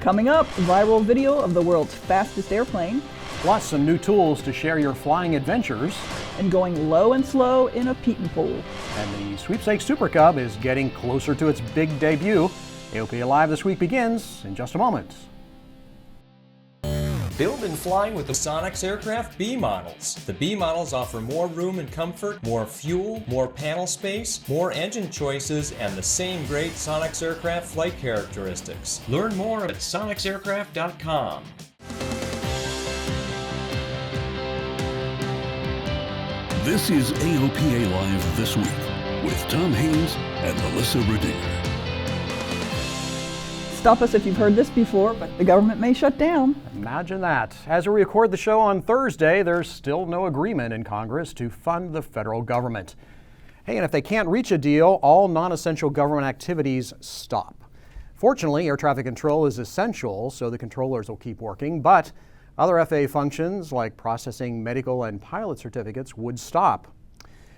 Coming up, viral video of the world's fastest airplane, plus some new tools to share your flying adventures, and going low and slow in a Pietenpol. And the Sweepstakes Super Cub is getting closer to its big debut. AOPA Live this week begins in just a moment. Build and flying with the Sonex Aircraft B models. The B models offer more room and comfort, more fuel, more panel space, more engine choices, and the same great Sonex Aircraft flight characteristics. Learn more at sonexaircraft.com. This is AOPA Live This Week with Tom Haynes and Melissa Redinger. Stop us if you've heard this before, but the government may shut down. Imagine that. As we record the show on Thursday, there's still no agreement in Congress to fund the federal government. Hey, and if they can't reach a deal, all non-essential government activities stop. Fortunately, air traffic control is essential, so the controllers will keep working, but other FAA functions like processing medical and pilot certificates would stop.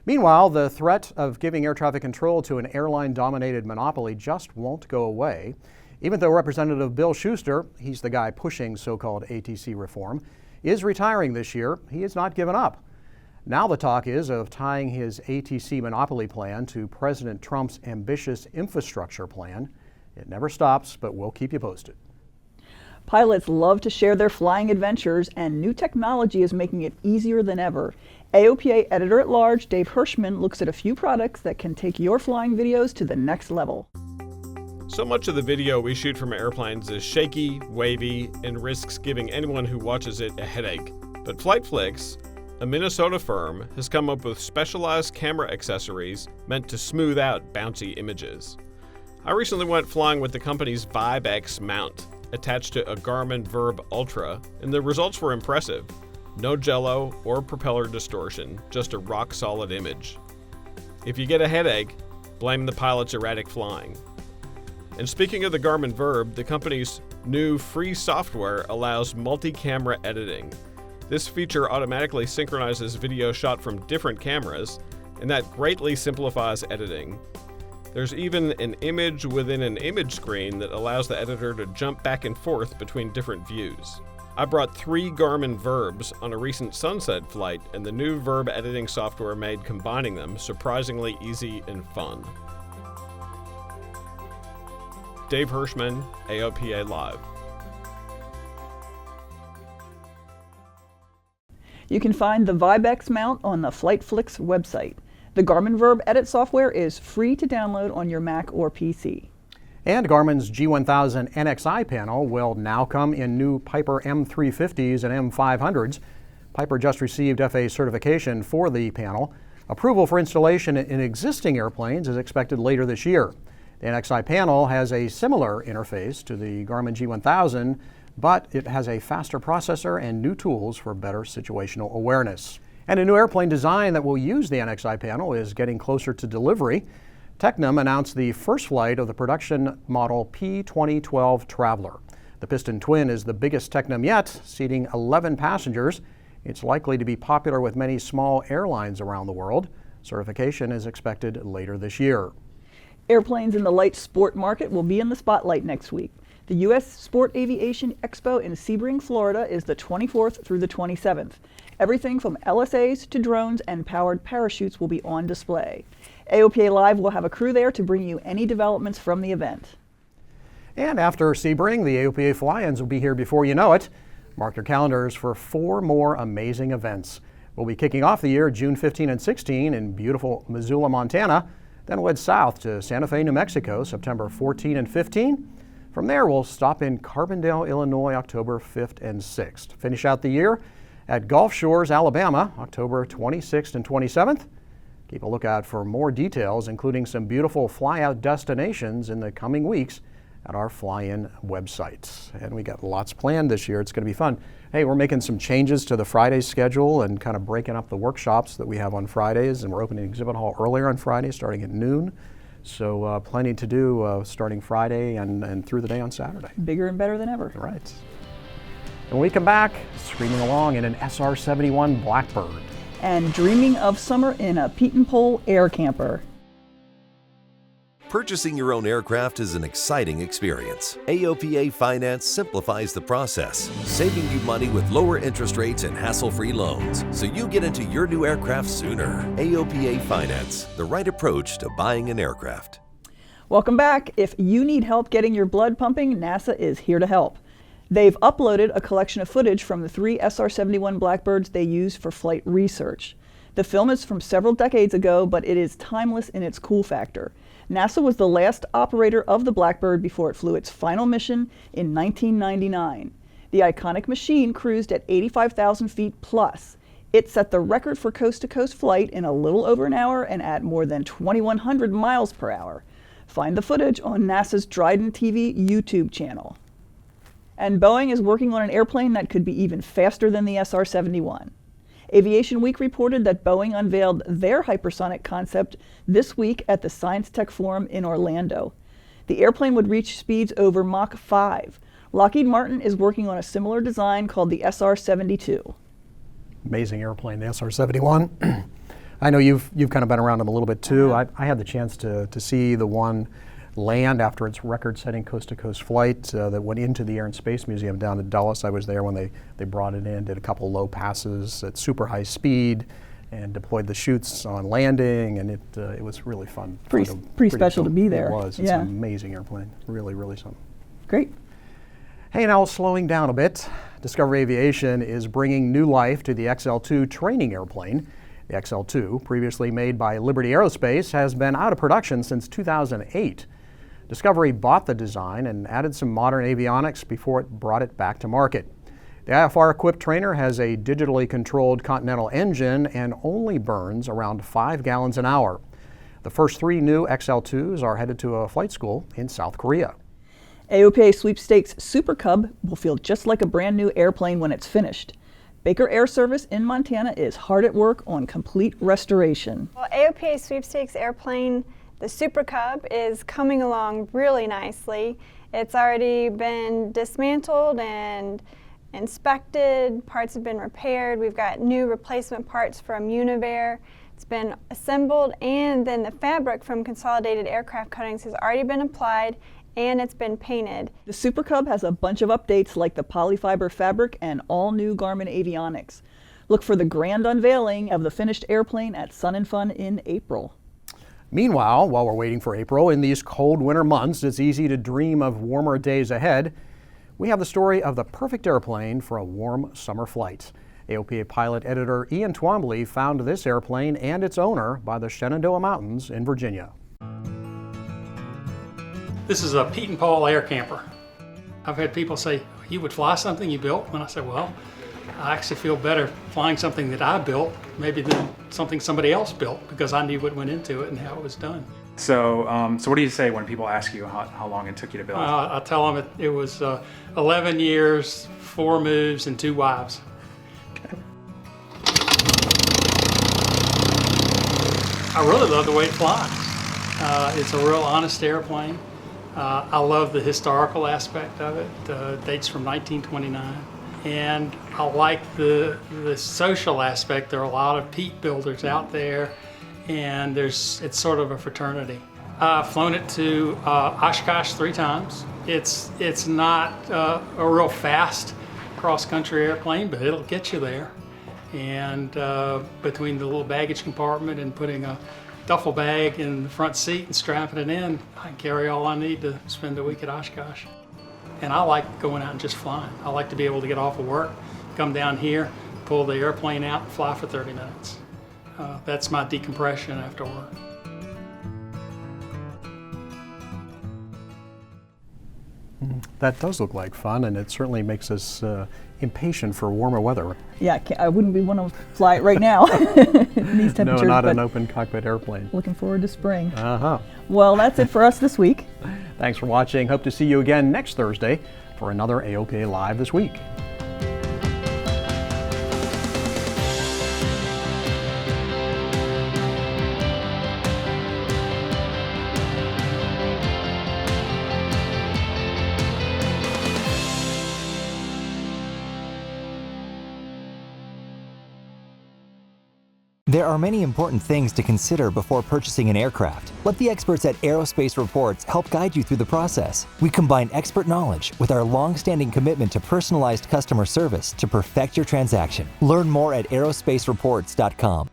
Meanwhile, the threat of giving air traffic control to an airline-dominated monopoly just won't go away. Even though Representative Bill Schuster, he's the guy pushing so-called ATC reform, is retiring this year, he has not given up. Now the talk is of tying his ATC monopoly plan to President Trump's ambitious infrastructure plan. It never stops, but we'll keep you posted. Pilots love to share their flying adventures, and new technology is making it easier than ever. AOPA Editor-at-Large Dave Hirschman looks at a few products that can take your flying videos to the next level. So much of the video we shoot from airplanes is shaky, wavy, and risks giving anyone who watches it a headache. But FlightFlix, a Minnesota firm, has come up with specialized camera accessories meant to smooth out bouncy images. I recently went flying with the company's VibeX mount, attached to a Garmin Verb Ultra, and the results were impressive. No jello or propeller distortion, just a rock-solid image. If you get a headache, blame the pilot's erratic flying. And speaking of the Garmin Verb, the company's new free software allows multi-camera editing. This feature automatically synchronizes video shot from different cameras, and that greatly simplifies editing. There's even an image within an image screen that allows the editor to jump back and forth between different views. I brought 3 Garmin Verbs on a recent sunset flight, and the new Verb editing software made combining them surprisingly easy and fun. Dave Hirschman, AOPA Live. You can find the VibeX mount on the FlightFlix website. The Garmin Verb Edit software is free to download on your Mac or PC. And Garmin's G1000 NXI panel will now come in new Piper M350s and M500s. Piper just received FAA certification for the panel. Approval for installation in existing airplanes is expected later this year. The NXI panel has a similar interface to the Garmin G1000, but it has a faster processor and new tools for better situational awareness. And a new airplane design that will use the NXI panel is getting closer to delivery. Tecnam announced the first flight of the production model P2012 Traveler. The Piston Twin is the biggest Tecnam yet, seating 11 passengers. It's likely to be popular with many small airlines around the world. Certification is expected later this year. Airplanes in the light sport market will be in the spotlight next week. The U.S. Sport Aviation Expo in Sebring, Florida is the 24th through the 27th. Everything from LSAs to drones and powered parachutes will be on display. AOPA Live will have a crew there to bring you any developments from the event. And after Sebring, the AOPA Fly-Ins will be here before you know it. Mark your calendars for 4 more amazing events. We'll be kicking off the year June 15 and 16 in beautiful Missoula, Montana. Then we'll head south to Santa Fe, New Mexico, September 14 and 15. From there, we'll stop in Carbondale, Illinois, October 5th and 6th. Finish out the year at Gulf Shores, Alabama, October 26th and 27th. Keep a lookout for more details, including some beautiful fly-out destinations in the coming weeks at our fly-in website. And we got lots planned this year. It's going to be fun. Hey, we're making some changes to the Friday schedule and kind of breaking up the workshops that we have on Fridays, and we're opening the exhibit hall earlier on Friday, starting at noon. So plenty to do starting Friday and through the day on Saturday. Bigger and better than ever. Right. And when we come back, screaming along in an SR-71 Blackbird. And dreaming of summer in a Pietenpol Air Camper. Purchasing your own aircraft is an exciting experience. AOPA Finance simplifies the process, saving you money with lower interest rates and hassle-free loans, so you get into your new aircraft sooner. AOPA Finance, the right approach to buying an aircraft. Welcome back. If you need help getting your blood pumping, NASA is here to help. They've uploaded a collection of footage from the 3 SR-71 Blackbirds they used for flight research. The film is from several decades ago, but it is timeless in its cool factor. NASA was the last operator of the Blackbird before it flew its final mission in 1999. The iconic machine cruised at 85,000 feet plus. It set the record for coast-to-coast flight in a little over an hour and at more than 2,100 miles per hour. Find the footage on NASA's Dryden TV YouTube channel. And Boeing is working on an airplane that could be even faster than the SR-71. Aviation Week reported that Boeing unveiled their hypersonic concept this week at the Science Tech Forum in Orlando. The airplane would reach speeds over Mach 5. Lockheed Martin is working on a similar design called the SR-72. Amazing airplane, the SR-71. I know you've kind of been around them a little bit too. I had the chance to see the one land after its record-setting coast-to-coast flight that went into the Air and Space Museum down in Dulles. I was there when they brought it in, did a couple low passes at super high speed, and deployed the chutes on landing, and it was really fun. Pretty special to be there. It was. It's an amazing airplane. Really, really something. Great. Hey, now slowing down a bit, Discovery Aviation is bringing new life to the XL-2 training airplane. The XL-2, previously made by Liberty Aerospace, has been out of production since 2008. Discovery bought the design and added some modern avionics before it brought it back to market. The IFR-equipped trainer has a digitally controlled Continental engine and only burns around 5 gallons an hour. The first 3 new XL-2s are headed to a flight school in South Korea. AOPA Sweepstakes Super Cub will feel just like a brand new airplane when it's finished. Baker Air Service in Montana is hard at work on complete restoration. Well, AOPA Sweepstakes airplane, the Super Cub, is coming along really nicely. It's already been dismantled and inspected, parts have been repaired, we've got new replacement parts from Univair. It's been assembled, and then the fabric from Consolidated Aircraft Cuttings has already been applied and it's been painted. The Super Cub has a bunch of updates like the polyfiber fabric and all new Garmin avionics. Look for the grand unveiling of the finished airplane at Sun and Fun in April. Meanwhile, while we're waiting for April, in these cold winter months, it's easy to dream of warmer days ahead. We have the story of the perfect airplane for a warm summer flight. AOPA pilot editor Ian Twombly found this airplane and its owner by the Shenandoah Mountains in Virginia. This is a Pietenpol Air Camper. I've had people say, you would fly something you built? And I said, well, I actually feel better flying something that I built maybe than something somebody else built, because I knew what went into it and how it was done. So what do you say when people ask you how long it took you to build? I tell them it was 11 years, 4 moves, and 2 wives. Okay. I really love the way it flies. It's a real honest airplane. I love the historical aspect of it. Dates from 1929. And I like the social aspect. There are a lot of peat builders out there, and it's sort of a fraternity. I've flown it to Oshkosh 3 times. It's not a real fast cross-country airplane, but it'll get you there. And between the little baggage compartment and putting a duffel bag in the front seat and strapping it in, I can carry all I need to spend a week at Oshkosh. And I like going out and just flying. I like to be able to get off of work, come down here, pull the airplane out, and fly for 30 minutes. That's my decompression after work. That does look like fun, and it certainly makes us impatient for warmer weather. Yeah, I wouldn't want to fly it right now in these temperatures. No, not an open cockpit airplane. Looking forward to spring. Uh-huh. Well, that's it for us this week. Thanks for watching. Hope to see you again next Thursday for another AOPA Live This Week. There are many important things to consider before purchasing an aircraft. Let the experts at Aerospace Reports help guide you through the process. We combine expert knowledge with our long-standing commitment to personalized customer service to perfect your transaction. Learn more at aerospacereports.com.